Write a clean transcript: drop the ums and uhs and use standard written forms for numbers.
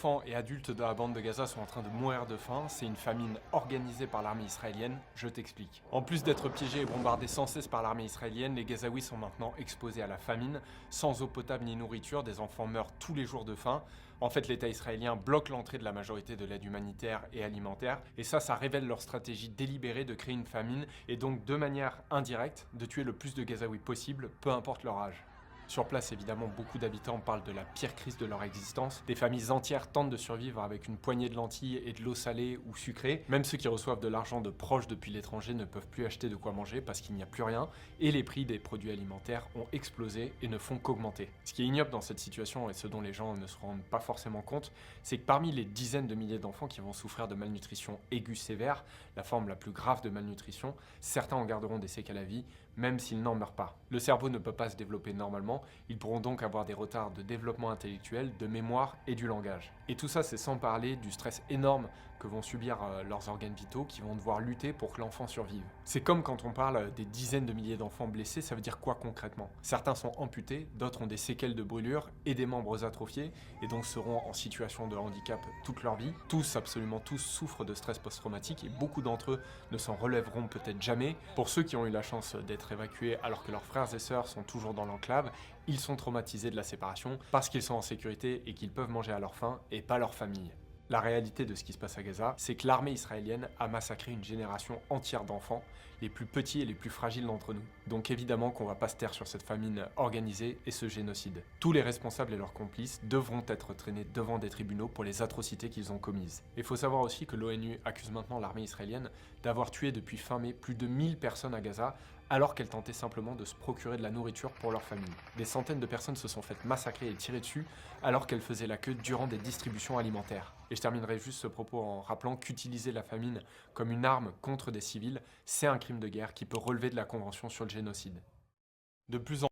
enfants et adultes de la bande de Gaza sont en train de mourir de faim, c'est une famine organisée par l'armée israélienne, je t'explique. En plus d'être piégés et bombardés sans cesse par l'armée israélienne, les Gazaouis sont maintenant exposés à la famine, sans eau potable ni nourriture, des enfants meurent tous les jours de faim. En fait, l'État israélien bloque l'entrée de la majorité de l'aide humanitaire et alimentaire, et ça révèle leur stratégie délibérée de créer une famine, et donc de manière indirecte, de tuer le plus de Gazaouis possible, peu importe leur âge. Sur place, évidemment, beaucoup d'habitants parlent de la pire crise de leur existence. Des familles entières tentent de survivre avec une poignée de lentilles et de l'eau salée ou sucrée. Même ceux qui reçoivent de l'argent de proches depuis l'étranger ne peuvent plus acheter de quoi manger parce qu'il n'y a plus rien. Et les prix des produits alimentaires ont explosé et ne font qu'augmenter. Ce qui est ignoble dans cette situation et ce dont les gens ne se rendent pas forcément compte, c'est que parmi les dizaines de milliers d'enfants qui vont souffrir de malnutrition aiguë sévère, la forme la plus grave de malnutrition, certains en garderont des séquelles à vie, même s'ils n'en meurent pas. Le cerveau ne peut pas se développer normalement, ils pourront donc avoir des retards de développement intellectuel, de mémoire et du langage. Et tout ça, c'est sans parler du stress énorme que vont subir leurs organes vitaux, qui vont devoir lutter pour que l'enfant survive. C'est comme quand on parle des dizaines de milliers d'enfants blessés, ça veut dire quoi concrètement? Certains sont amputés, d'autres ont des séquelles de brûlures et des membres atrophiés, et donc seront en situation de handicap toute leur vie. Tous, absolument tous, souffrent de stress post-traumatique et beaucoup d'entre eux ne s'en relèveront peut-être jamais. Pour ceux qui ont eu la chance d'être évacués alors que leurs frères et sœurs sont toujours dans l'enclave, ils sont traumatisés de la séparation parce qu'ils sont en sécurité et qu'ils peuvent manger à leur faim et pas leur famille. La réalité de ce qui se passe à Gaza, c'est que l'armée israélienne a massacré une génération entière d'enfants, les plus petits et les plus fragiles d'entre nous. Donc évidemment qu'on va pas se taire sur cette famine organisée et ce génocide. Tous les responsables et leurs complices devront être traînés devant des tribunaux pour les atrocités qu'ils ont commises. Il faut savoir aussi que l'ONU accuse maintenant l'armée israélienne d'avoir tué depuis fin mai plus de 1000 personnes à Gaza, alors qu'elle tentait simplement de se procurer de la nourriture pour leur famille. Des centaines de personnes se sont faites massacrer et tirer dessus alors qu'elles faisaient la queue durant des distributions alimentaires. Et je terminerai juste ce propos en rappelant qu'utiliser la famine comme une arme contre des civils, c'est un crime de guerre qui peut relever de la Convention sur le génocide. De plus en